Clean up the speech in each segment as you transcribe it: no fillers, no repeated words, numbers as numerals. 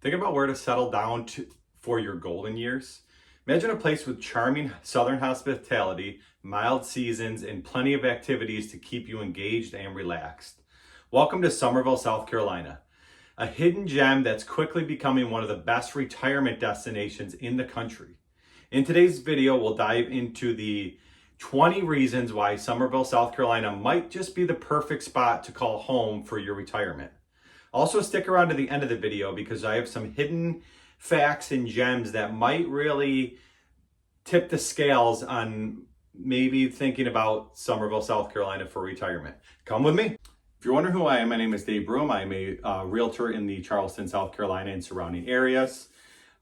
Think about where to settle down for your golden years. Imagine a place with charming southern hospitality, mild seasons, and plenty of activities to keep you engaged and relaxed. Welcome to Somerville, South Carolina, a hidden gem that's quickly becoming one of the best retirement destinations in the country. In today's video, we'll dive into the 20 reasons why Somerville, South Carolina might just be the perfect spot to call home for your retirement. Also, stick around to the end of the video because I have some hidden facts and gems that might really tip the scales on maybe thinking about Somerville, South Carolina for retirement. Come with me. If you're wondering who I am, my name is Dave Broom. I'm a realtor in the Charleston, South Carolina and surrounding areas.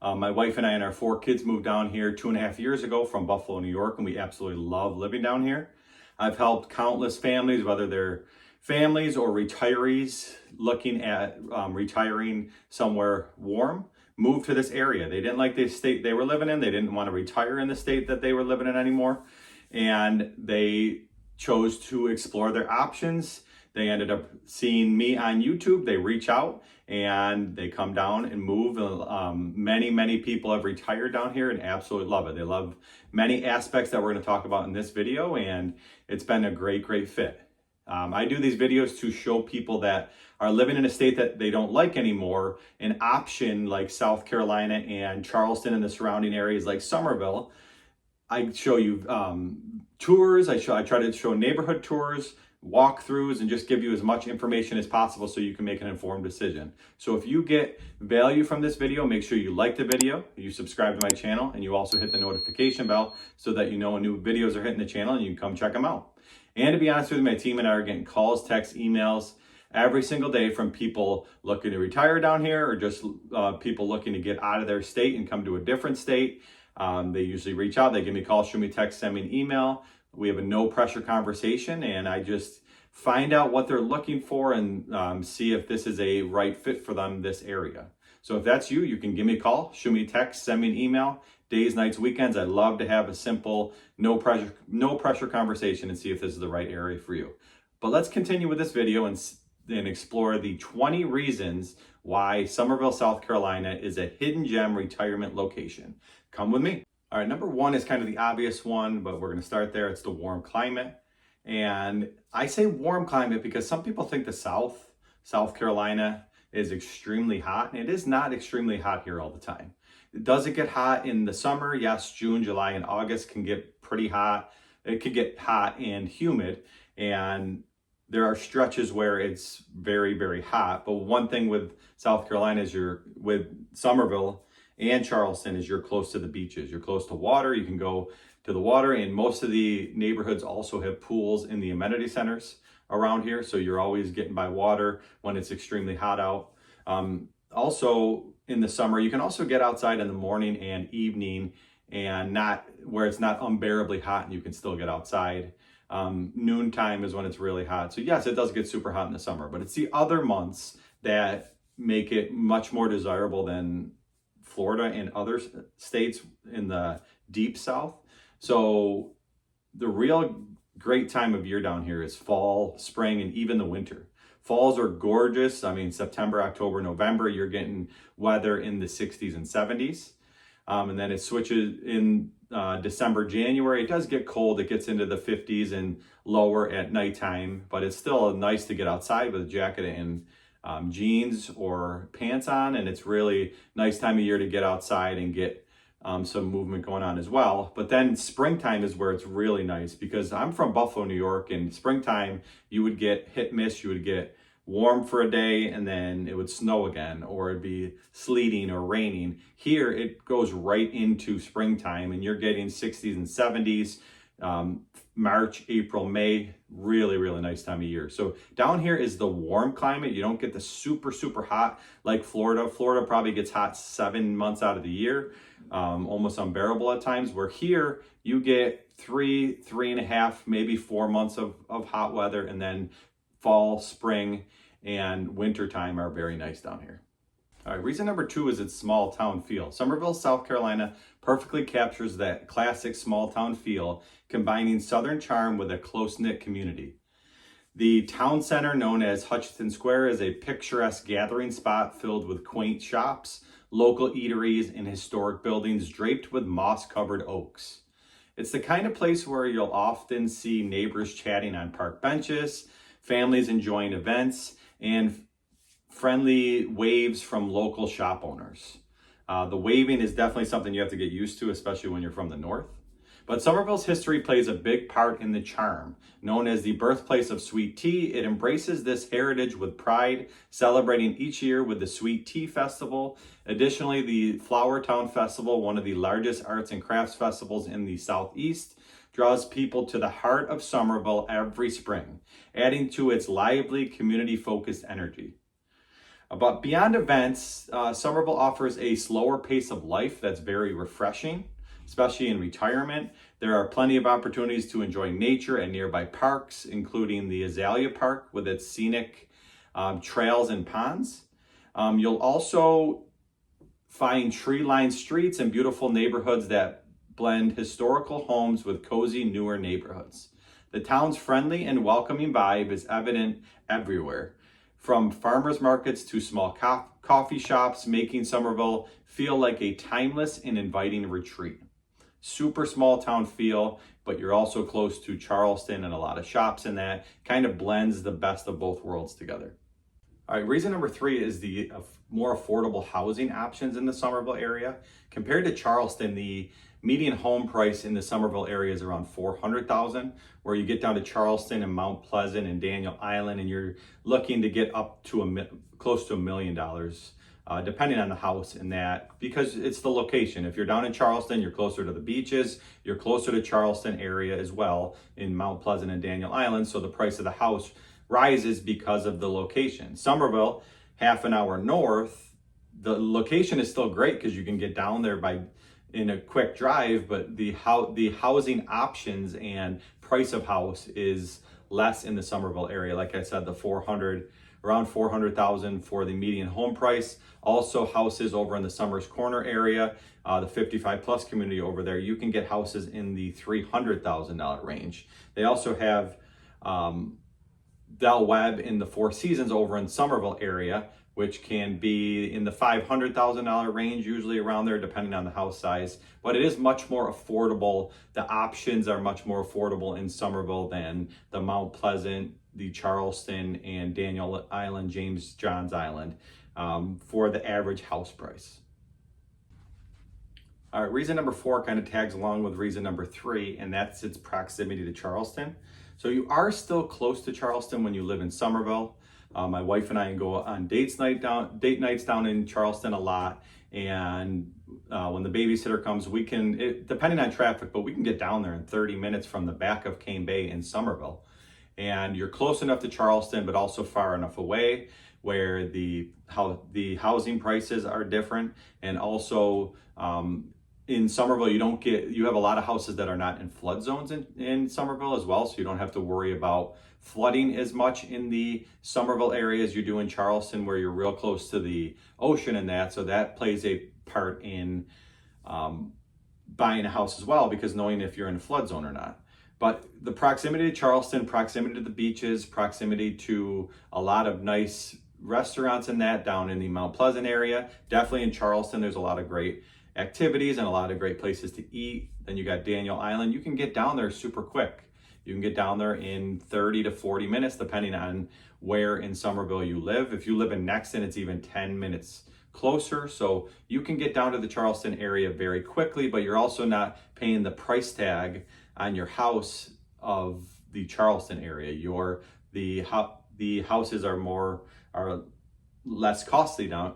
My wife and I and our 4 kids moved down here 2.5 years ago from Buffalo, New York, and we absolutely love living down here. I've helped countless families, whether they're families or retirees looking at retiring somewhere warm, move to this area. They didn't like the state they were living in. They didn't want to retire in the state that they were living in anymore. And they chose to explore their options. They ended up seeing me on YouTube. They reach out and they come down and move. Many people have retired down here and absolutely love it. They love many aspects that we're going to talk about in this video, and it's been a great fit. I do these videos to show people that are living in a state that they don't like anymore an option like South Carolina and Charleston and the surrounding areas like Somerville. I show you tours. I try to show neighborhood tours, walkthroughs, and just give you as much information as possible so you can make an informed decision. So if you get value from this video, make sure you like the video, you subscribe to my channel, and you also hit the notification bell so that you know when new videos are hitting the channel and you can come check them out. And to be honest with you, my team and I are getting calls, texts, emails every single day from people looking to retire down here or just people looking to get out of their state and come to a different state. They usually reach out, they give me a call, shoot me a text, send me an email. We have a no pressure conversation and I just find out what they're looking for and see if this is a right fit for them, this area. So if that's you, you can give me a call, shoot me a text, send me an email. Days, nights, weekends, I'd love to have a simple, no pressure conversation and see if this is the right area for you. But let's continue with this video and explore the 20 reasons why Somerville, South Carolina is a hidden gem retirement location. Come with me. All right, number 1 is kind of the obvious one, but we're going to start there. It's the warm climate. And I say warm climate because some people think the South Carolina is extremely hot, and it is not extremely hot here all the time. Does it get hot in the summer? Yes, June, July, and August can get pretty hot. It could get hot and humid, and there are stretches where it's very hot. But one thing with South Carolina is with Somerville and Charleston is you're close to the beaches. You're close to water. You can go to the water, and most of the neighborhoods also have pools in the amenity centers around here. So you're always getting by water when it's extremely hot out. Also, in the summer, you can also get outside in the morning and evening and not where it's not unbearably hot and you can still get outside. Noontime is when it's really hot. So yes, it does get super hot in the summer, but it's the other months that make it much more desirable than Florida and other states in the deep South. So the real great time of year down here is fall, spring, and even the winter. Falls are gorgeous. I mean, September, October, November, you're getting weather in the 60s and 70s. And then it switches in December, January. It does get cold. It gets into the 50s and lower at nighttime, but it's still nice to get outside with a jacket and jeans or pants on. And it's really nice time of year to get outside and get some movement going on as well. But then springtime is where it's really nice because I'm from Buffalo, New York, and springtime you would get hit miss, you would get warm for a day and then it would snow again, or it'd be sleeting or raining. Here it goes right into springtime and you're getting 60s and 70s, March, April, May, really nice time of year. So down here is the warm climate. You don't get the super hot like Florida. Florida probably gets hot 7 months out of the year, almost unbearable at times, where here you get 3.5, maybe 4 months of hot weather, and then fall, spring, and winter time are very nice down here. All right, reason number 2 is its small town feel. Somerville, South Carolina perfectly captures that classic small town feel, combining southern charm with a close-knit community. The town center, known as Hutchinson Square, is a picturesque gathering spot filled with quaint shops, local eateries, and historic buildings draped with moss-covered oaks. It's the kind of place where you'll often see neighbors chatting on park benches, families enjoying events, and friendly waves from local shop owners. The waving is definitely something you have to get used to, especially when you're from the north. But Somerville's history plays a big part in the charm. Known as the birthplace of sweet tea, it embraces this heritage with pride, celebrating each year with the Sweet Tea Festival. Additionally, the Flower Town Festival, one of the largest arts and crafts festivals in the Southeast, draws people to the heart of Somerville every spring, adding to its lively, community-focused energy. But beyond events, Somerville offers a slower pace of life that's very refreshing, especially in retirement. There are plenty of opportunities to enjoy nature at nearby parks, including the Azalea Park with its scenic trails and ponds. You'll also find tree-lined streets and beautiful neighborhoods that blend historical homes with cozy, newer neighborhoods. The town's friendly and welcoming vibe is evident everywhere, from farmers markets to small coffee shops, making Somerville feel like a timeless and inviting retreat. Super small town feel, but you're also close to Charleston and a lot of shops, and that kind of blends the best of both worlds together. All right, reason number 3 is the more affordable housing options in the Somerville area. Compared to Charleston, the median home price in the Somerville area is around $400,000, where you get down to Charleston and Mount Pleasant and Daniel Island, and you're looking to get up to close to $1 million, depending on the house in that, because it's the location. If you're down in Charleston, you're closer to the beaches, you're closer to Charleston area as well in Mount Pleasant and Daniel Island, so the price of the house rises because of the location. Somerville, half an hour north, the location is still great because you can get down there in a quick drive, but the housing options and price of house is less in the Somerville area. Like I said, around 400,000 for the median home price. Also houses over in the Summers Corner area, the 55 plus community over there, you can get houses in the $300,000 range. They also have Del Webb in the Four Seasons over in Somerville area, which can be in the $500,000 range, usually around there, depending on the house size. But it is much more affordable. The options are much more affordable in Somerville than the Mount Pleasant, the Charleston, and Daniel Island, James Johns Island, for the average house price. All right, reason number 4 kind of tags along with reason number 3, and that's its proximity to Charleston. So you are still close to Charleston when you live in Somerville. My wife and I go on date nights down in Charleston a lot, and when the babysitter comes, we can, depending on traffic, but we can get down there in 30 minutes from the back of Cane Bay in Somerville. And you're close enough to Charleston, but also far enough away where the housing prices are different. And also in Somerville, you have a lot of houses that are not in flood zones in Somerville as well, so you don't have to worry about flooding as much in the Somerville area as you do in Charleston, where you're real close to the ocean and that. So that plays a part in buying a house as well, because knowing if you're in a flood zone or not. But the proximity to Charleston, proximity to the beaches, proximity to a lot of nice restaurants and that down in the Mount Pleasant area. Definitely in Charleston, there's a lot of great activities and a lot of great places to eat. Then you got Daniel Island. You can get down there super quick. You can get down there in 30 to 40 minutes, depending on where in Somerville you live. If you live in Nexton, it's even 10 minutes closer. So you can get down to the Charleston area very quickly, but you're also not paying the price tag on your house of the Charleston area. The houses are less costly down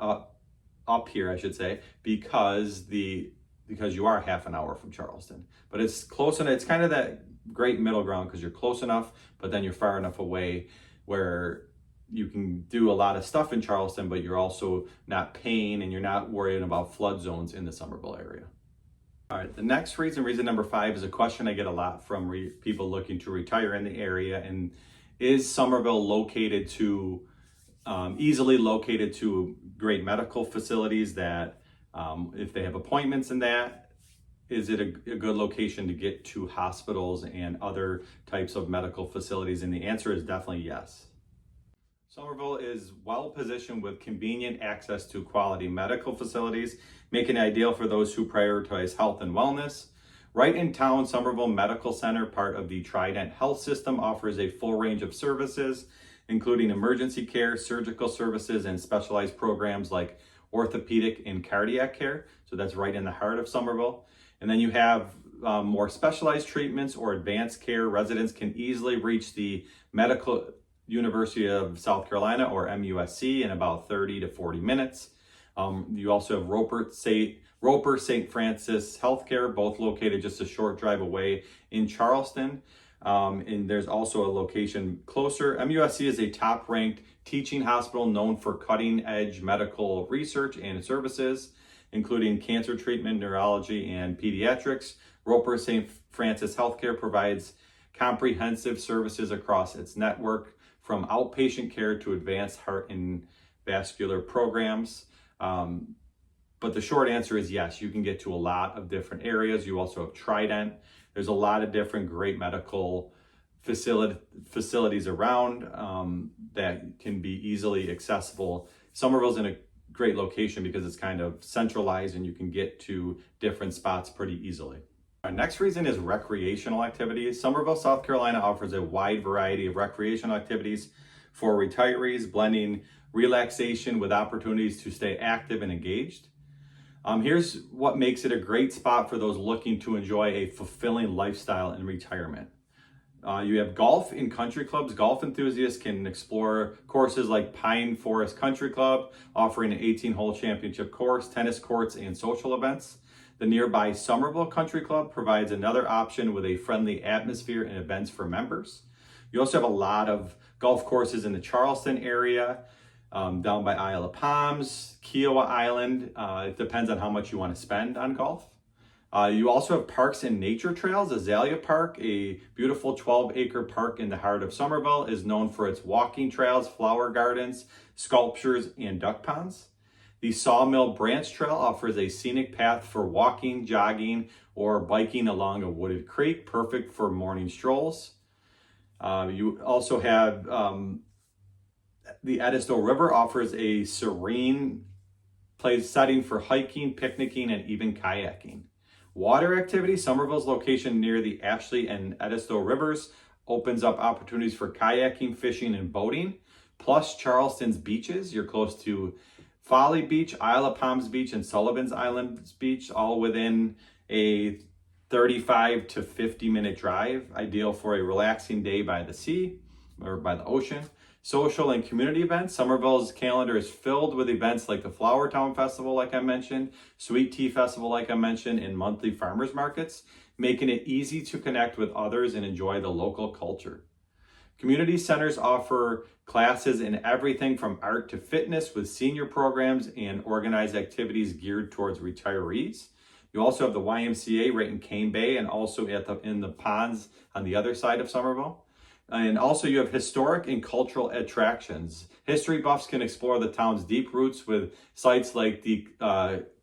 up here, I should say, because you are half an hour from Charleston. But it's close enough. It's kind of that great middle ground, because you're close enough, but then you're far enough away where you can do a lot of stuff in Charleston, but you're also not paying and you're not worrying about flood zones in the Somerville area. All right, the next reason number 5, is a question I get a lot from people looking to retire in the area. And is Somerville easily located to great medical facilities that if they have appointments in that, is it a good location to get to hospitals and other types of medical facilities? And the answer is definitely yes. Somerville is well positioned with convenient access to quality medical facilities, making it ideal for those who prioritize health and wellness. Right in town, Somerville Medical Center, part of the Trident Health System, offers a full range of services, including emergency care, surgical services, and specialized programs like orthopedic and cardiac care. So that's right in the heart of Somerville. And then you have more specialized treatments or advanced care. Residents can easily reach the Medical University of South Carolina, or MUSC, in about 30 to 40 minutes. You also have Roper St. Francis Healthcare, both located just a short drive away in Charleston. And there's also a location closer. MUSC is a top-ranked teaching hospital known for cutting-edge medical research and services, including cancer treatment, neurology, and pediatrics. Roper St. Francis Healthcare provides comprehensive services across its network, from outpatient care to advanced heart and vascular programs. But the short answer is yes, you can get to a lot of different areas. You also have Trident. There's a lot of different great medical facilities around that can be easily accessible. Somerville's in a great location because it's kind of centralized and you can get to different spots pretty easily. Our next reason is recreational activities. Somerville, South Carolina offers a wide variety of recreational activities for retirees, blending relaxation with opportunities to stay active and engaged. Here's what makes it a great spot for those looking to enjoy a fulfilling lifestyle in retirement. You have golf in country clubs. Golf enthusiasts can explore courses like Pine Forest Country Club, offering an 18-hole championship course, tennis courts, and social events. The nearby Somerville Country Club provides another option with a friendly atmosphere and events for members. You also have a lot of golf courses in the Charleston area, down by Isle of Palms, Kiowa Island. It depends on how much you want to spend on golf. You also have parks and nature trails. Azalea Park, a beautiful 12-acre park in the heart of Somerville, is known for its walking trails, flower gardens, sculptures, and duck ponds. The Sawmill Branch Trail offers a scenic path for walking, jogging, or biking along a wooded creek, perfect for morning strolls. You also have the Edisto River offers a serene place setting for hiking, picnicking, and even kayaking. Water activity. Somerville's location near the Ashley and Edisto Rivers opens up opportunities for kayaking, fishing, and boating, plus Charleston's beaches. You're close to Folly Beach, Isle of Palms Beach, and Sullivan's Island Beach, all within a 35 to 50 minute drive, ideal for a relaxing day by the sea or by the ocean. Social and community events. Somerville's calendar is filled with events like the Flower Town Festival, like I mentioned, Sweet Tea Festival, like I mentioned, and monthly farmers markets, making it easy to connect with others and enjoy the local culture. Community centers offer classes in everything from art to fitness, with senior programs and organized activities geared towards retirees. You also have the YMCA right in Cane Bay, and also in the ponds on the other side of Somerville. And also you have historic and cultural attractions. History buffs can explore the town's deep roots with sites like the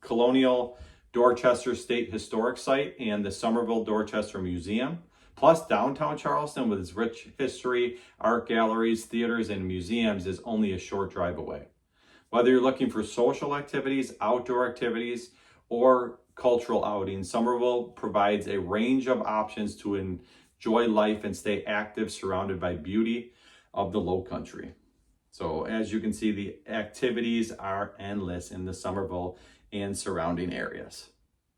Colonial Dorchester State Historic Site and the Somerville Dorchester Museum. Plus, downtown Charleston, with its rich history, art galleries, theaters, and museums, is only a short drive away. Whether you're looking for social activities, outdoor activities, or cultural outings, Somerville provides a range of options to enjoy life and stay active, surrounded by beauty of the Lowcountry. So as you can see, the activities are endless in the Somerville and surrounding areas.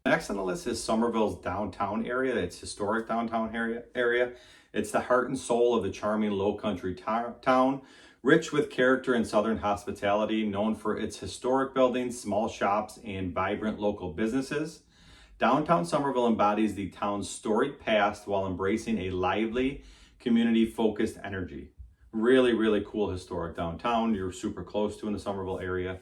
Next on the list is Somerville's downtown area. It's historic downtown area. It's the heart and soul of the charming Lowcountry town, rich with character and Southern hospitality, known for its historic buildings, small shops, and vibrant local businesses. Downtown Somerville embodies the town's storied past while embracing a lively, community-focused energy. Really, really cool historic downtown you're super close to in the Somerville area.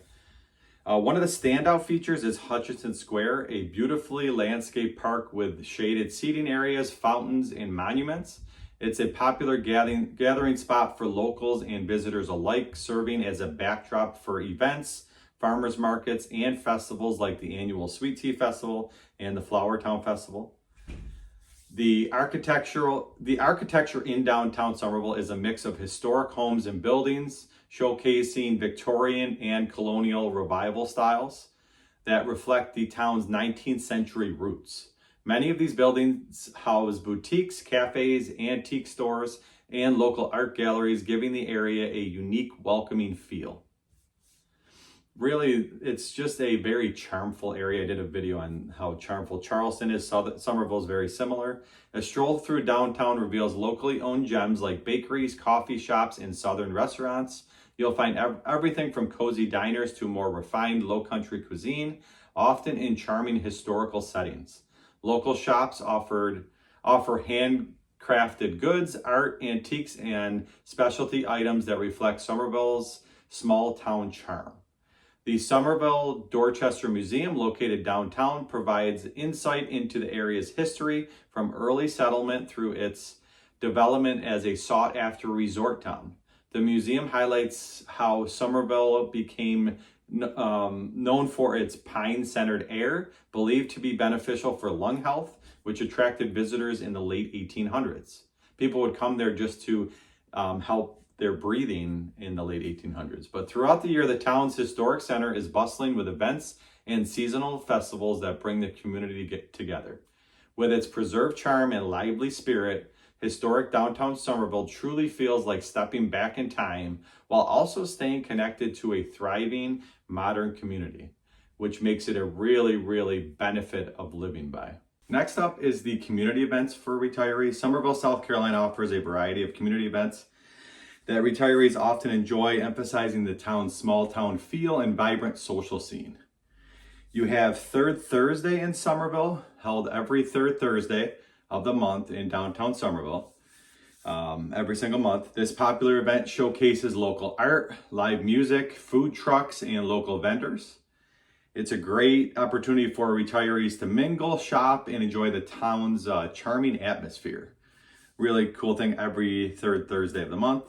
One of the standout features is Hutchinson Square, a beautifully landscaped park with shaded seating areas, fountains, and monuments. It's a popular gathering spot for locals and visitors alike, serving as a backdrop for events, farmers markets, and festivals like the annual Sweet Tea Festival and the Flower Town Festival. The architecture in downtown Somerville is a mix of historic homes and buildings, showcasing Victorian and colonial revival styles that reflect the town's 19th century roots. Many of these buildings house boutiques, cafes, antique stores, and local art galleries, giving the area a unique, welcoming feel. Really, it's just a very charmful area. I did a video on how charmful Charleston is. Somerville is very similar. A stroll through downtown reveals locally owned gems like bakeries, coffee shops, and southern restaurants. You'll find everything from cozy diners to more refined low country cuisine, often in charming historical settings. Local shops offer handcrafted goods, art, antiques, and specialty items that reflect Somerville's small town charm. The Somerville Dorchester Museum, located downtown, provides insight into the area's history from early settlement through its development as a sought-after resort town. The museum highlights how Somerville became known for its pine-centered air, believed to be beneficial for lung health, which attracted visitors in the late 1800s. People would come there just to help their breathing in the late 1800s. But throughout the year, the town's historic center is bustling with events and seasonal festivals that bring the community together. With its preserved charm and lively spirit, historic downtown Somerville truly feels like stepping back in time while also staying connected to a thriving modern community, which makes it a really benefit of living by. Next up is the community events for retirees. Somerville, South Carolina offers a variety of community events that retirees often enjoy, emphasizing the town's small town feel and vibrant social scene. You have Third Thursday in Somerville, held every third Thursday of the month in downtown Somerville, every single month. This popular event showcases local art, live music, food trucks, and local vendors. It's a great opportunity for retirees to mingle, shop, and enjoy the town's charming atmosphere. Really cool thing every third Thursday of the month.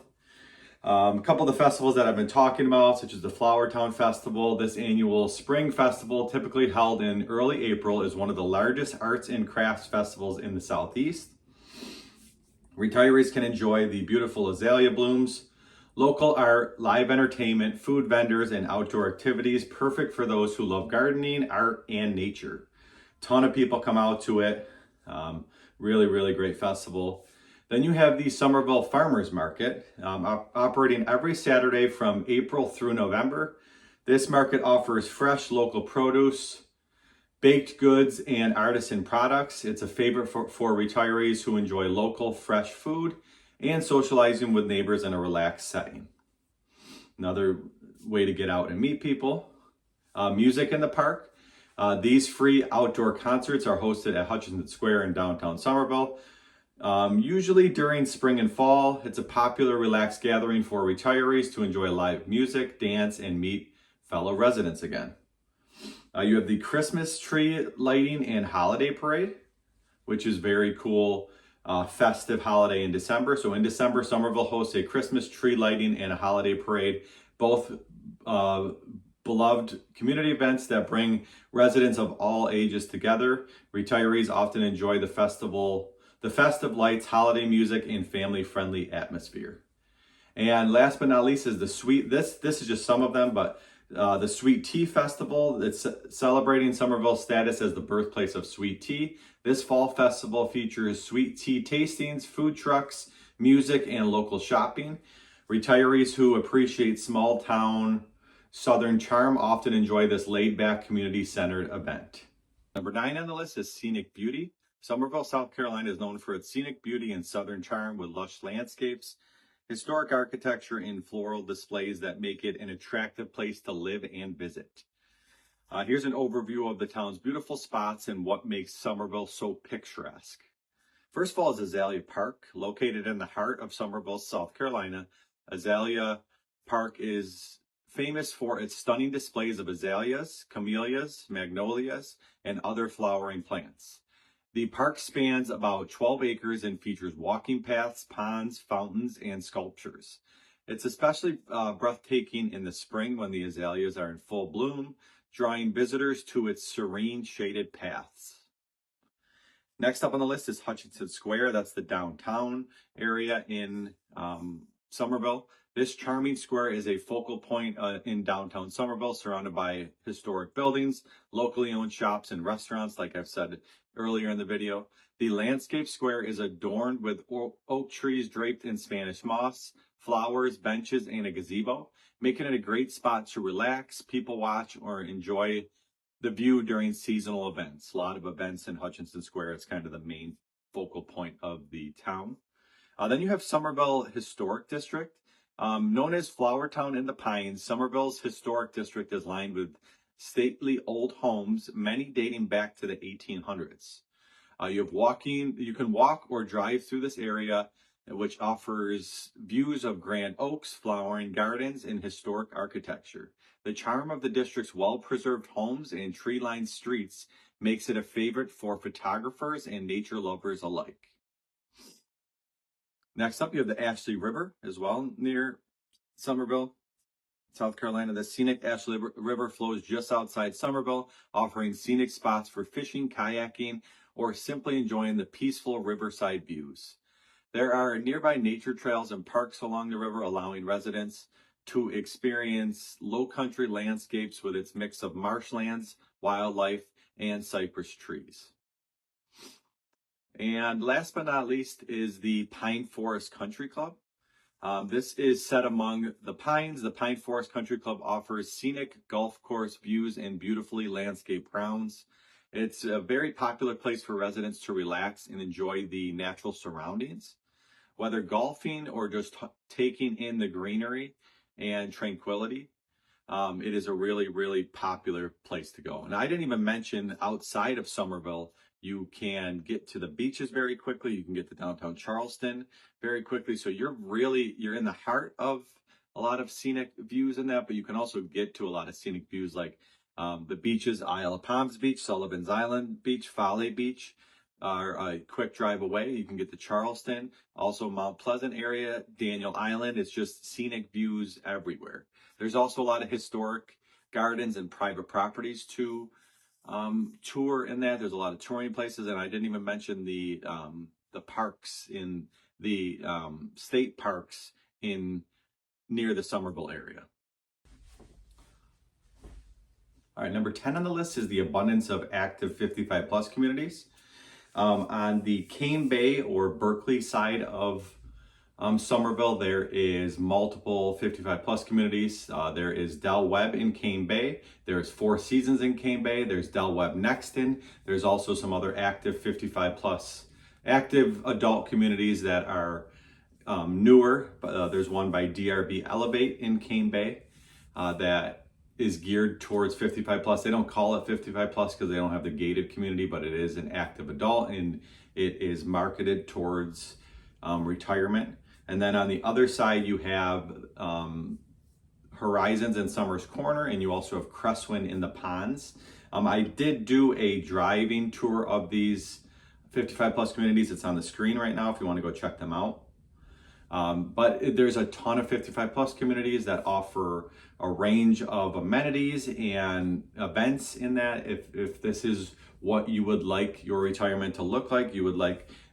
A couple of the festivals that I've been talking about, such as the Flower Town Festival. This annual spring festival, typically held in early April, is one of the largest arts and crafts festivals in the Southeast. Retirees can enjoy the beautiful azalea blooms, local art, live entertainment, food vendors, and outdoor activities, perfect for those who love gardening, art, and nature. Ton of people come out to it. Really great festival. Then you have the Somerville Farmers Market, operating every Saturday from April through November. This market offers fresh local produce, baked goods, and artisan products. It's a favorite for retirees who enjoy local fresh food and socializing with neighbors in a relaxed setting. Another way to get out and meet people. Music in the park. These free outdoor concerts are hosted at Hutchinson Square in downtown Somerville. Usually during spring and fall. It's a popular relaxed gathering for retirees to enjoy live music, dance, and meet fellow residents again. You have the Christmas tree lighting and holiday parade, which is very cool, festive holiday in December. So in December, Somerville hosts a Christmas tree lighting and a holiday parade, both beloved community events that bring residents of all ages together. Retirees often enjoy the festive lights, holiday music, and family-friendly atmosphere. And last but not least is this is just some of them, but the Sweet Tea Festival. It's celebrating Somerville's status as the birthplace of sweet tea. This fall festival features sweet tea tastings, food trucks, music, and local shopping. Retirees who appreciate small town Southern charm often enjoy this laid-back, community-centered event. Number 9 on the list is Scenic Beauty. Somerville, South Carolina is known for its scenic beauty and southern charm with lush landscapes, historic architecture, and floral displays that make it an attractive place to live and visit. Here's an overview of the town's beautiful spots and what makes Somerville so picturesque. First of all is Azalea Park, located in the heart of Somerville, South Carolina. Azalea Park is famous for its stunning displays of azaleas, camellias, magnolias, and other flowering plants. The park spans about 12 acres and features walking paths, ponds, fountains, and sculptures. It's especially breathtaking in the spring when the azaleas are in full bloom, drawing visitors to its serene shaded paths. Next up on the list is Hutchinson Square. That's the downtown area in Somerville. This charming square is a focal point in downtown Somerville, surrounded by historic buildings, locally owned shops and restaurants, like I've said earlier in the video. The landscape square is adorned with oak trees draped in Spanish moss, flowers, benches, and a gazebo, making it a great spot to relax, people watch, or enjoy the view during seasonal events. A lot of events in Hutchinson Square. It's kind of the main focal point of the town. Then you have Somerville Historic District. Known as Flower Town in the Pines, Somerville's historic district is lined with stately old homes, many dating back to the 1800s. You can walk or drive through this area, which offers views of grand oaks, flowering gardens, and historic architecture. The charm of the district's well-preserved homes and tree-lined streets makes it a favorite for photographers and nature lovers alike. Next up, you have the Ashley River as well near Somerville, South Carolina. The scenic Ashley River flows just outside Somerville, offering scenic spots for fishing, kayaking, or simply enjoying the peaceful riverside views. There are nearby nature trails and parks along the river, allowing residents to experience low country landscapes with its mix of marshlands, wildlife, and cypress trees. And last but not least is the Pine Forest Country Club. This is set among the pines. The Pine Forest Country Club offers scenic golf course views and beautifully landscaped grounds. It's a very popular place for residents to relax and enjoy the natural surroundings. Whether golfing or just taking in the greenery and tranquility, it is a really, really popular place to go. And I didn't even mention outside of Somerville, you can get to the beaches very quickly. You can get to downtown Charleston very quickly. So you're in the heart of a lot of scenic views in that, but you can also get to a lot of scenic views like the beaches, Isle of Palms Beach, Sullivan's Island Beach, Folly Beach are a quick drive away. You can get to Charleston, also Mount Pleasant area, Daniel Island. It's just scenic views everywhere. There's also a lot of historic gardens and private properties to tour in that. There's a lot of touring places, and I didn't even mention the parks in the state parks near the Somerville area. All right, number 10 on the list is the abundance of active 55 plus communities. On the Cane Bay or Berkeley side of Somerville, there is multiple 55 plus communities. There is Del Webb in Cane Bay. There's Four Seasons in Cane Bay. There's Del Webb Nexton. There's also some other active 55 plus active adult communities that are newer. There's one by DRB Elevate in Cane Bay that is geared towards 55 plus. They don't call it 55 plus because they don't have the gated community, but it is an active adult and it is marketed towards retirement. And then on the other side, you have Horizons in Summers Corner, and you also have Cresswind in the Ponds. I did do a driving tour of these 55 plus communities. It's on the screen right now if you want to go check them out. But there's a ton of 55 plus communities that offer a range of amenities and events in that. If this is what you would like your retirement to look like,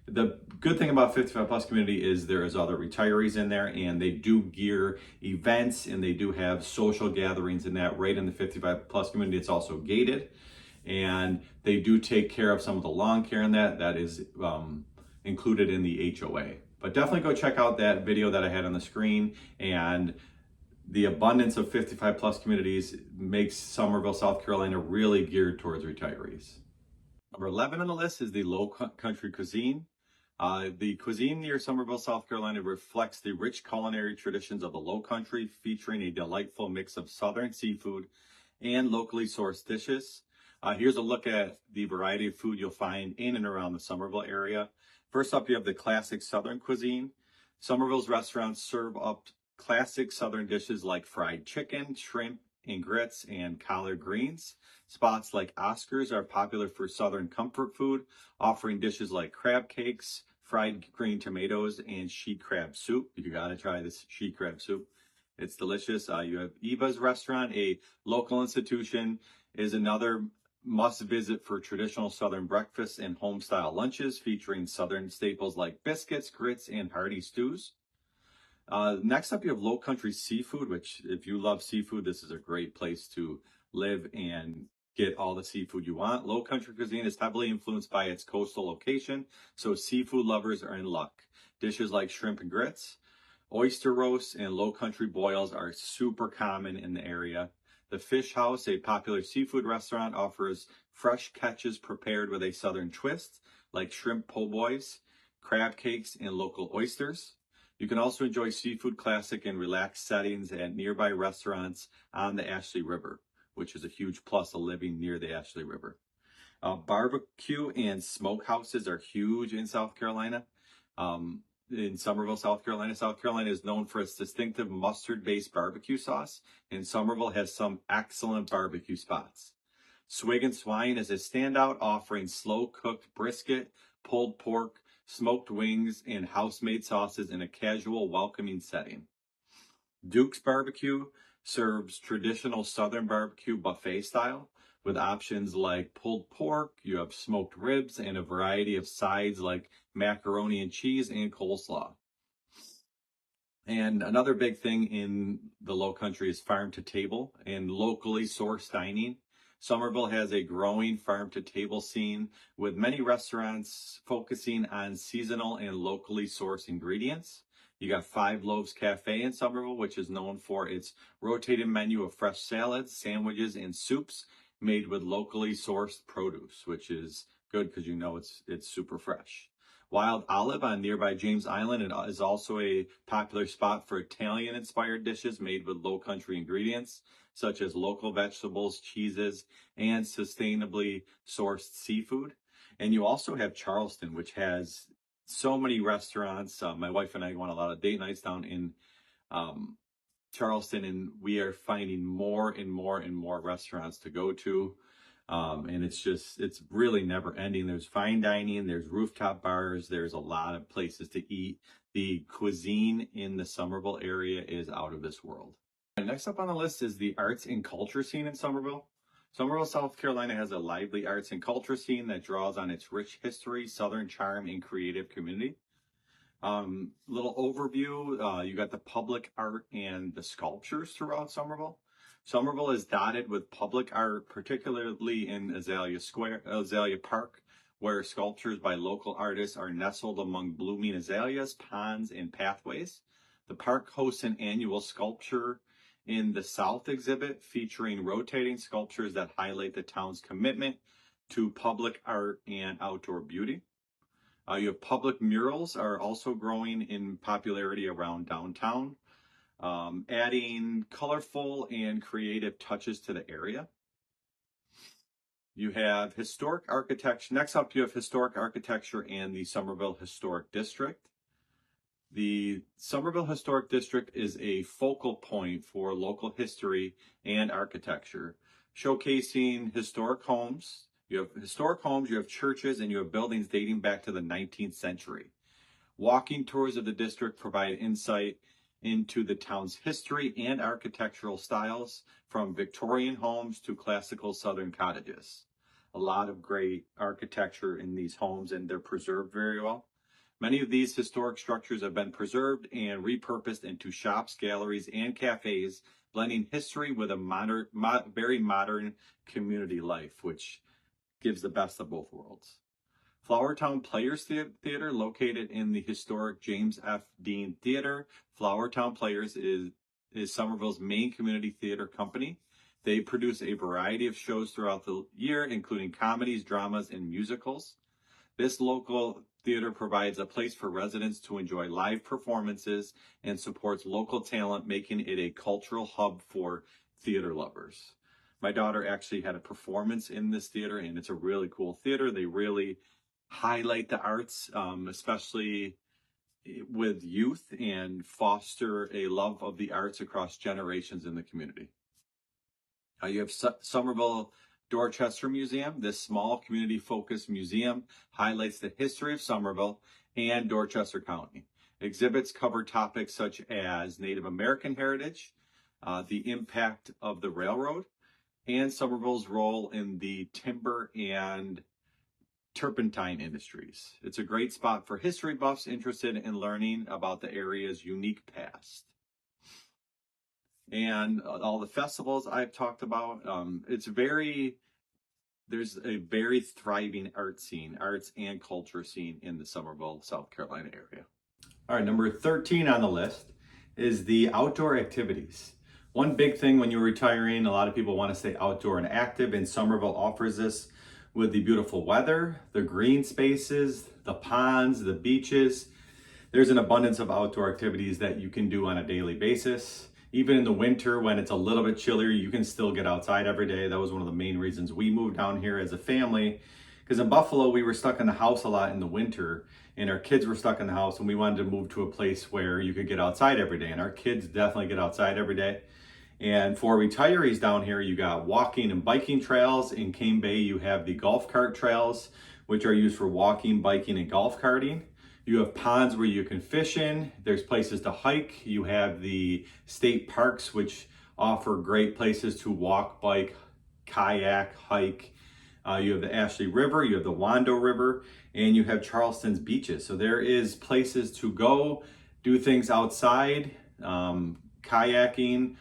the good thing about 55 plus community is there is other retirees in there, and they do gear events and they do have social gatherings in that right in the 55 plus community. It's also gated, and they do take care of some of the lawn care in that is included in the HOA. But definitely go check out that video that I had on the screen, and the abundance of 55 plus communities makes Somerville, South Carolina really geared towards retirees. Number 11 on the list is the Low Country Cuisine. The cuisine near Somerville, South Carolina reflects the rich culinary traditions of the Low Country, featuring a delightful mix of Southern seafood and locally sourced dishes. Here's a look at the variety of food you'll find in and around the Somerville area. First up, you have the classic Southern cuisine. Somerville's restaurants serve up classic Southern dishes like fried chicken, shrimp, and grits, and collard greens. Spots like Oscar's are popular for Southern comfort food, offering dishes like crab cakes, fried green tomatoes, and sheet crab soup. You gotta try this sheet crab soup. It's delicious. You have Eva's Restaurant, a local institution, is another must visit for traditional Southern breakfasts and home style lunches featuring Southern staples like biscuits, grits, and hearty stews. Next up, you have Low Country Seafood, which if you love seafood, this is a great place to live and get all the seafood you want. Low Country Cuisine is heavily influenced by its coastal location, so seafood lovers are in luck. Dishes like shrimp and grits, oyster roasts, and Low Country boils are super common in the area. The Fish House, a popular seafood restaurant, offers fresh catches prepared with a southern twist, like shrimp po' boys, crab cakes, and local oysters. You can also enjoy seafood classic and relaxed settings at nearby restaurants on the Ashley River, which is a huge plus of living near the Ashley River. Barbecue and smokehouses are huge in South Carolina. In Somerville, South Carolina. South Carolina is known for its distinctive mustard-based barbecue sauce, and Somerville has some excellent barbecue spots. Swig and Swine is a standout, offering slow-cooked brisket, pulled pork, smoked wings, and house-made sauces in a casual, welcoming setting. Duke's Barbecue serves traditional Southern barbecue buffet style with options like pulled pork, you have smoked ribs, and a variety of sides like macaroni and cheese and coleslaw. And another big thing in the Low Country is farm to table and locally sourced dining. Somerville has a growing farm to table scene with many restaurants focusing on seasonal and locally sourced ingredients. You got Five Loaves Cafe in Somerville, which is known for its rotating menu of fresh salads, sandwiches, and soups made with locally sourced produce, which is good because you know it's super fresh. Wild Olive on nearby James Island is also a popular spot for Italian-inspired dishes made with Low Country ingredients, such as local vegetables, cheeses, and sustainably sourced seafood. And you also have Charleston, which has so many restaurants. My wife and I go on a lot of date nights down in Charleston, and we are finding more and more and more restaurants to go to. And it's really never ending. There's fine dining, there's rooftop bars, there's a lot of places to eat. The cuisine in the Somerville area is out of this world. And next up on the list is the arts and culture scene in Somerville. Somerville, South Carolina has a lively arts and culture scene that draws on its rich history, Southern charm, and creative community. Little overview, you got the public art and the sculptures throughout Somerville. Somerville is dotted with public art, particularly in Azalea Park, where sculptures by local artists are nestled among blooming azaleas, ponds, and pathways. The park hosts an annual sculpture in the South exhibit featuring rotating sculptures that highlight the town's commitment to public art and outdoor beauty. You have public murals are also growing in popularity around downtown, adding colorful and creative touches to the area. You have historic architecture. Next up, you have historic architecture and the Somerville Historic District. The Somerville Historic District is a focal point for local history and architecture, showcasing historic homes. You have historic homes, you have churches, and you have buildings dating back to the 19th century. Walking tours of the district provide insight into the town's history and architectural styles, from Victorian homes to classical Southern cottages. A lot of great architecture in these homes, and they're preserved very well. Many of these historic structures have been preserved and repurposed into shops, galleries, and cafes, blending history with a very modern community life, which gives the best of both worlds. Flowertown Players Theater, located in the historic James F. Dean Theater. Flowertown Players is Somerville's main community theater company. They produce a variety of shows throughout the year, including comedies, dramas, and musicals. This local theater provides a place for residents to enjoy live performances and supports local talent, making it a cultural hub for theater lovers. My daughter actually had a performance in this theater, and it's a really cool theater. They really highlight the arts, especially with youth, and foster a love of the arts across generations in the community. You have Somerville Dorchester Museum. This small community-focused museum highlights the history of Somerville and Dorchester County. Exhibits cover topics such as Native American heritage, the impact of the railroad, and Somerville's role in the timber and turpentine industries. It's a great spot for history buffs interested in learning about the area's unique past. And all the festivals I've talked about, there's a very thriving arts and culture scene in the Somerville, South Carolina area. All right, number 13 on the list is the outdoor activities. One big thing when you're retiring, a lot of people want to stay outdoor and active, and Somerville offers this with the beautiful weather, the green spaces, the ponds, the beaches. There's an abundance of outdoor activities that you can do on a daily basis. Even in the winter when it's a little bit chillier, you can still get outside every day. That was one of the main reasons we moved down here as a family, because in Buffalo, we were stuck in the house a lot in the winter, and our kids were stuck in the house, and we wanted to move to a place where you could get outside every day, and our kids definitely get outside every day. And for retirees down here, you got walking and biking trails. In Cane Bay, you have the golf cart trails, which are used for walking, biking, and golf karting. You have ponds where you can fish in. There's places to hike. You have the state parks, which offer great places to walk, bike, kayak, hike. You have the Ashley River, you have the Wando River, and you have Charleston's beaches. So there is places to go, do things outside, kayaking,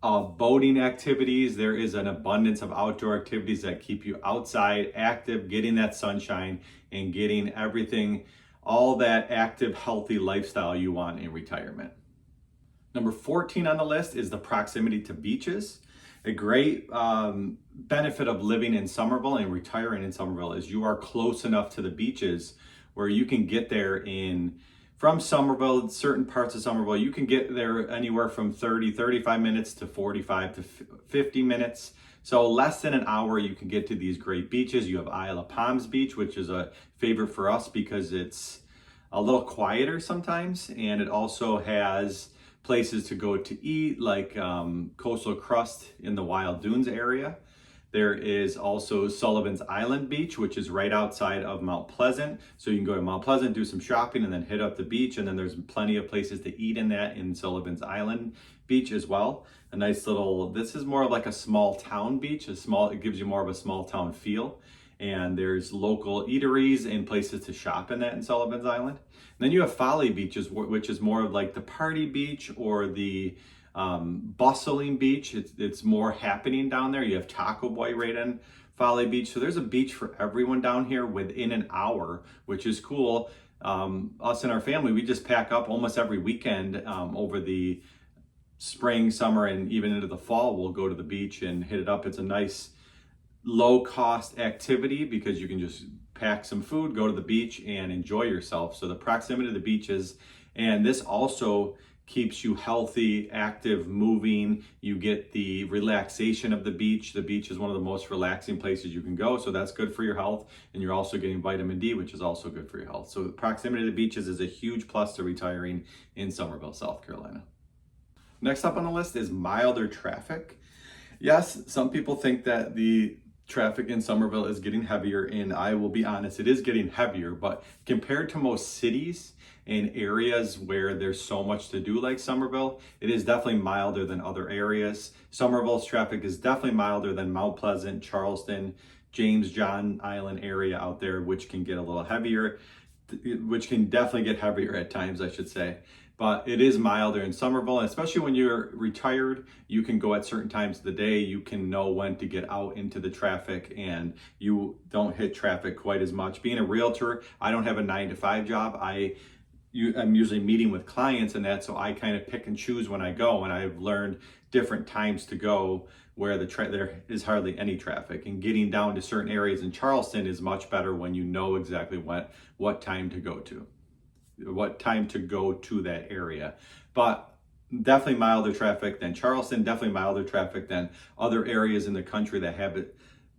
boating activities. There is an abundance of outdoor activities that keep you outside, active, getting that sunshine, and getting everything, all that active, healthy lifestyle you want in retirement. Number 14 on the list is the proximity to beaches. A great benefit of living in Somerville and retiring in Somerville is you are close enough to the beaches where you can get there from Somerville, certain parts of Somerville, you can get there anywhere from 35 minutes to 45 to 50 minutes. So less than an hour, you can get to these great beaches. You have Isle of Palms Beach, which is a favorite for us because it's a little quieter sometimes. And it also has places to go to eat, like Coastal Crust in the Wild Dunes area. There is also Sullivan's Island Beach, which is right outside of Mount Pleasant. So you can go to Mount Pleasant, do some shopping, and then hit up the beach. And then there's plenty of places to eat in Sullivan's Island Beach as well. A nice this is more of like a small town beach. It gives you more of a small town feel. And there's local eateries and places to shop in Sullivan's Island. And then you have Folly Beaches, which is more of like the party beach or the bustling beach. It's more happening down there. You have Taco Boy right in Folly Beach. So there's a beach for everyone down here within an hour, which is cool. Us and our family, we just pack up almost every weekend over the spring, summer, and even into the fall. We'll go to the beach and hit it up. It's a nice low cost activity because you can just pack some food, go to the beach, and enjoy yourself. So the proximity to the beaches, and this also keeps you healthy, active, moving. You get the relaxation of the beach. The beach is one of the most relaxing places you can go, so that's good for your health. And you're also getting vitamin D, which is also good for your health. So the proximity to the beaches is a huge plus to retiring in Somerville, South Carolina. Next up on the list is milder traffic. Yes, some people think that the traffic in Somerville is getting heavier, and I will be honest, it is getting heavier, but compared to most cities and areas where there's so much to do like Somerville, it is definitely milder than other areas. Somerville's traffic is definitely milder than Mount Pleasant, Charleston, James John Island area out there, which can get a little heavier, which can definitely get heavier at times, I should say. But it is milder in Somerville, and especially when you're retired, you can go at certain times of the day. You can know when to get out into the traffic, and you don't hit traffic quite as much. Being a realtor, I don't have a 9-to-5 job. I'm usually meeting with clients and that, so I kind of pick and choose when I go, and I've learned different times to go where there is hardly any traffic. And getting down to certain areas in Charleston is much better when you know exactly what time to go to. That area. But definitely milder traffic than Charleston, definitely milder traffic than other areas in the country that have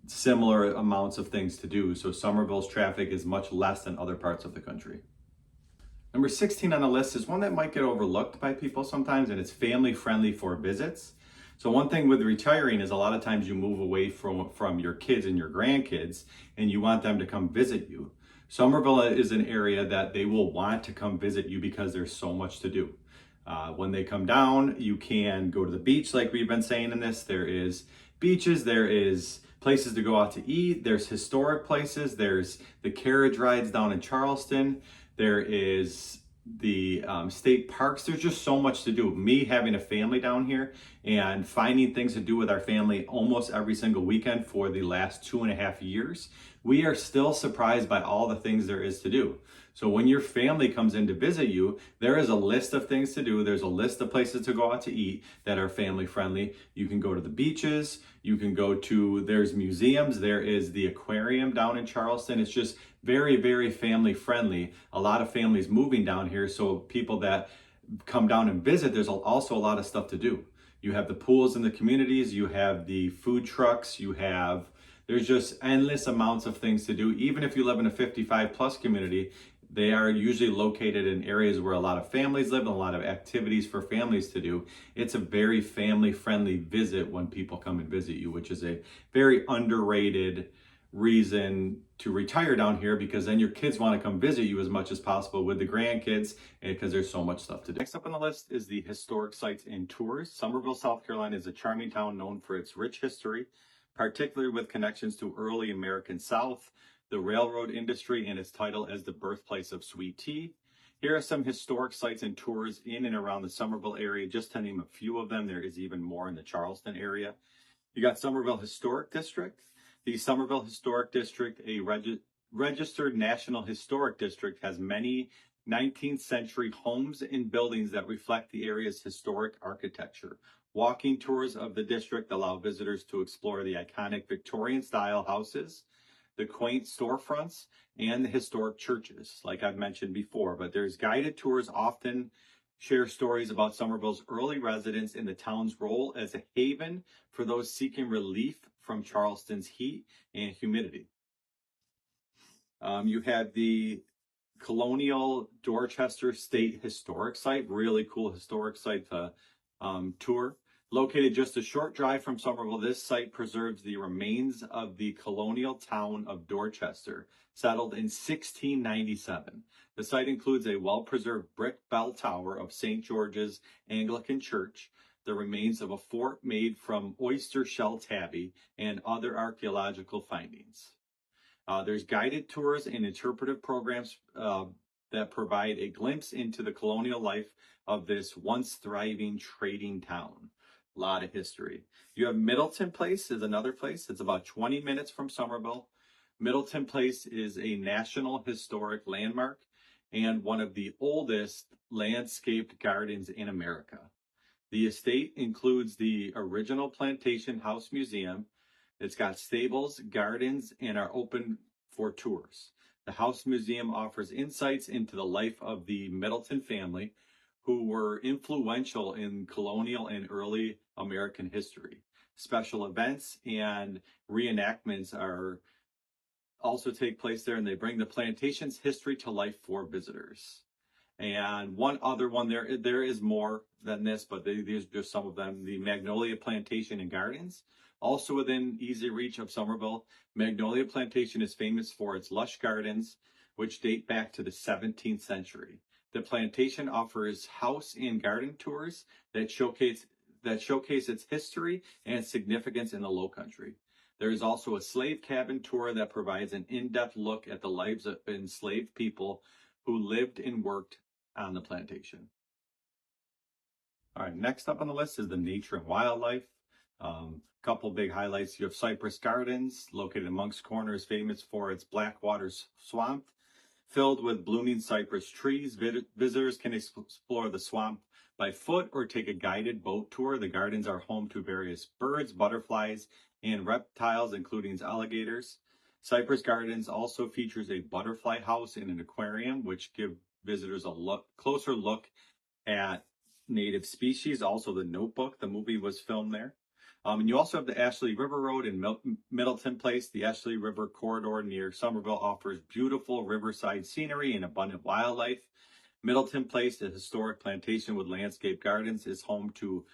similar amounts of things to do. So Somerville's traffic is much less than other parts of the country. Number 16 on the list is one that might get overlooked by people sometimes, and it's family friendly for visits. So one thing with retiring is a lot of times you move away from your kids and your grandkids, and you want them to come visit you. Somerville is an area that they will want to come visit you because there's so much to do. When they come down, you can go to the beach like we've been saying in this. There is beaches, there is places to go out to eat, there's historic places, there's the carriage rides down in Charleston, there is the state parks. There's just so much to do. Me having a family down here and finding things to do with our family almost every single weekend for the last 2.5 years, we are still surprised by all the things there is to do. So when your family comes in to visit you, there is a list of things to do. There's a list of places to go out to eat that are family friendly. You can go to the beaches, you can go to, there's museums, there is the aquarium down in Charleston. It's just very, very family friendly. A lot of families moving down here, so people that come down and visit, there's also a lot of stuff to do. You have the pools in the communities, you have the food trucks, there's just endless amounts of things to do. Even if you live in a 55 plus community, they are usually located in areas where a lot of families live and a lot of activities for families to do. It's a very family friendly visit when people come and visit you, which is a very underrated reason to retire down here, because then your kids want to come visit you as much as possible with the grandkids, because there's so much stuff to do. Next up on the list is the historic sites and tours. Somerville, South Carolina is a charming town known for its rich history, particularly with connections to early American South, the railroad industry, and its title as the birthplace of sweet tea. Here are some historic sites and tours in and around the Somerville area. Just to name a few of them, there is even more in the Charleston area. You got Somerville Historic District. The Somerville Historic District, a registered National Historic District, has many 19th century homes and buildings that reflect the area's historic architecture. Walking tours of the district allow visitors to explore the iconic Victorian-style houses, the quaint storefronts, and the historic churches, like I've mentioned before. But there's guided tours often share stories about Somerville's early residents and the town's role as a haven for those seeking relief from Charleston's heat and humidity. You have the Colonial Dorchester State Historic Site, really cool historic site tour. Located just a short drive from Somerville, this site preserves the remains of the colonial town of Dorchester, settled in 1697. The site includes a well-preserved brick bell tower of St. George's Anglican Church, the remains of a fort made from oyster shell tabby, and other archaeological findings. There's guided tours and interpretive programs that provide a glimpse into the colonial life of this once thriving trading town. A lot of history. You have Middleton Place is another place. It's about 20 minutes from Somerville. Middleton Place is a National Historic Landmark and one of the oldest landscaped gardens in America. The estate includes the original Plantation House Museum. It's got stables, gardens, and are open for tours. The House Museum offers insights into the life of the Middleton family, who were influential in colonial and early American history. Special events and reenactments also take place there, and they bring the plantation's history to life for visitors. And one other one, there is more than this, but these are just some of them. The Magnolia Plantation and Gardens, also within easy reach of Somerville. Magnolia Plantation is famous for its lush gardens, which date back to the 17th century. The plantation offers house and garden tours that showcase its history and significance in the Lowcountry. There is also a slave cabin tour that provides an in-depth look at the lives of enslaved people who lived and worked on the plantation. All right, next up on the list is the nature and wildlife. Couple big highlights. You have Cypress Gardens, located in Monk's Corner, is famous for its Blackwater Swamp, filled with blooming cypress trees. Visitors can explore the swamp by foot or take a guided boat tour. The gardens are home to various birds, butterflies, and reptiles, including alligators. Cypress Gardens also features a butterfly house and an aquarium, which give visitors a closer look at native species. Also, The Notebook, the movie, was filmed there. And you also have the Ashley River Road in Middleton Place. The Ashley River corridor near Somerville offers beautiful riverside scenery and abundant wildlife. Middleton Place, a historic plantation with landscape gardens, is home to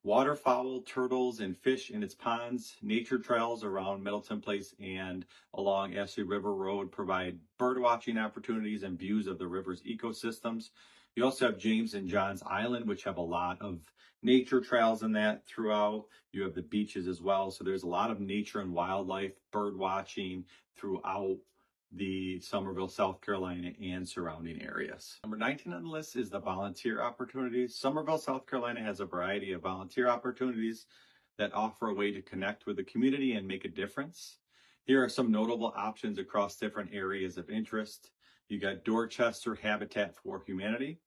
waterfowl, turtles, and fish in its ponds. Nature trails around Middleton Place and along Ashley River Road provide bird watching opportunities and views of the river's ecosystems. You also have James and John's Island, which have a lot of nature trails in that throughout. You have the beaches as well. So there's a lot of nature and wildlife, bird watching throughout the Somerville, South Carolina, and surrounding areas. Number 19 on the list is the volunteer opportunities. Somerville, South Carolina has a variety of volunteer opportunities that offer a way to connect with the community and make a difference. Here are some notable options across different areas of interest. You got Dorchester Habitat for Humanity.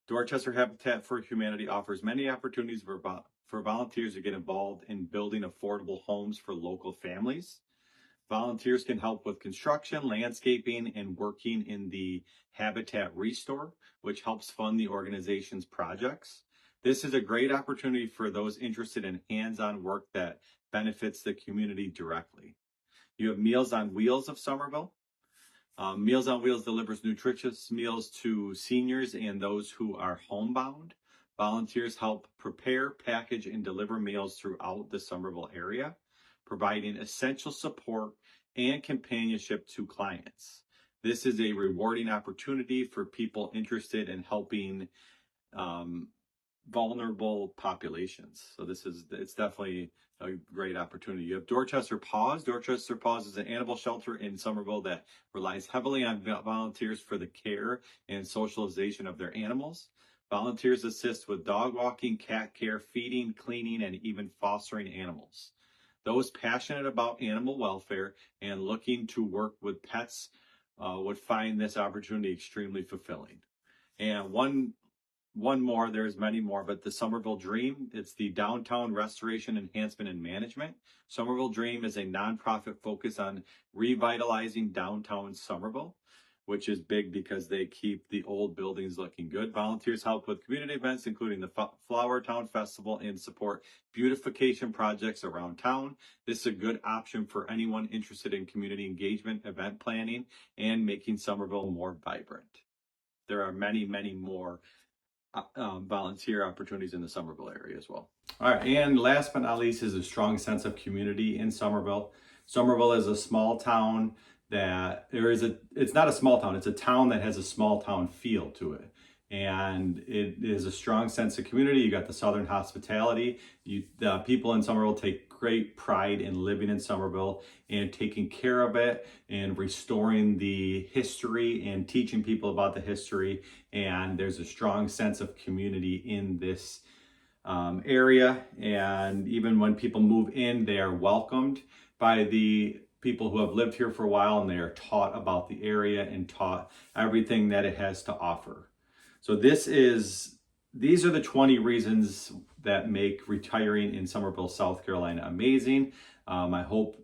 Dorchester Habitat for Humanity offers many opportunities for volunteers to get involved in building affordable homes for local families. Volunteers can help with construction, landscaping, and working in the Habitat Restore, which helps fund the organization's projects. This is a great opportunity for those interested in hands-on work that benefits the community directly. You have Meals on Wheels of Somerville. Meals on Wheels delivers nutritious meals to seniors and those who are homebound. Volunteers help prepare, package, and deliver meals throughout the Somerville area, providing essential support and companionship to clients. This is a rewarding opportunity for people interested in helping vulnerable populations. So it's definitely a great opportunity. You have Dorchester Paws. Dorchester Paws is an animal shelter in Somerville that relies heavily on volunteers for the care and socialization of their animals. Volunteers assist with dog walking, cat care, feeding, cleaning, and even fostering animals. Those passionate about animal welfare and looking to work with pets would find this opportunity extremely fulfilling. And one more, there's many more, but the Somerville Dream, it's the Downtown Restoration, Enhancement, and Management. Somerville Dream is a nonprofit focused on revitalizing downtown Somerville, which is big because they keep the old buildings looking good. Volunteers help with community events, including the Flower Town Festival, and support beautification projects around town. This is a good option for anyone interested in community engagement, event planning, and making Somerville more vibrant. There are many, many more volunteer opportunities in the Somerville area as well. All right, and last but not least is a strong sense of community in Somerville. Somerville is a small town that it's not a small town, it's a town that has a small town feel to it. And it is a strong sense of community. You got the Southern hospitality. The people in Somerville take great pride in living in Somerville and taking care of it and restoring the history and teaching people about the history. And there's a strong sense of community in this area. And even when people move in, they are welcomed by the people who have lived here for a while, and they are taught about the area and taught everything that it has to offer. So these are the 20 reasons that make retiring in Somerville, South Carolina amazing. I hope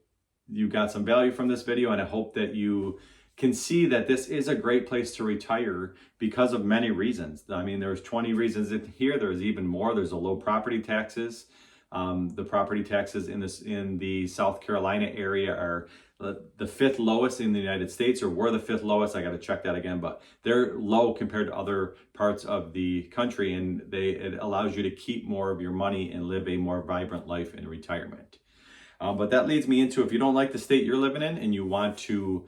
you got some value from this video, and I hope that you can see that this is a great place to retire because of many reasons. I mean, there's 20 reasons in here. There's even more. There's a low property taxes. The property taxes in the South Carolina area are the fifth lowest in the United States, or were the fifth lowest. I got to check that again, but they're low compared to other parts of the country, and it allows you to keep more of your money and live a more vibrant life in retirement. But that leads me into, if you don't like the state you're living in and you want to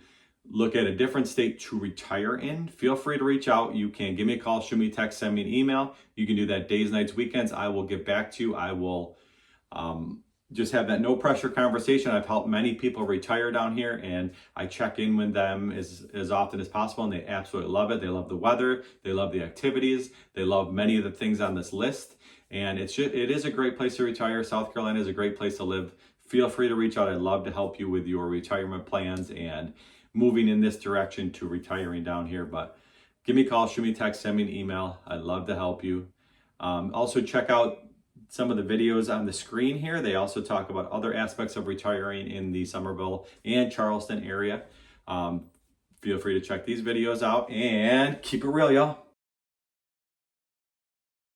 look at a different state to retire in, feel free to reach out. You can give me a call, shoot me a text, send me an email. You can do that days, nights, weekends. I will get back to you. I will just have that no pressure conversation. I've helped many people retire down here, and I check in with them as often as possible, and they absolutely love it. They love the weather, they love the activities, they love many of the things on this list, and it is a great place to retire. South Carolina is a great place to live. Feel free to reach out. I'd love to help you with your retirement plans and moving in this direction to retiring down here. But give me a call, shoot me a text, send me an email. I'd love to help you. Also check out some of the videos on the screen here. They also talk about other aspects of retiring in the Somerville and Charleston area. Feel free to check these videos out and keep it real, y'all.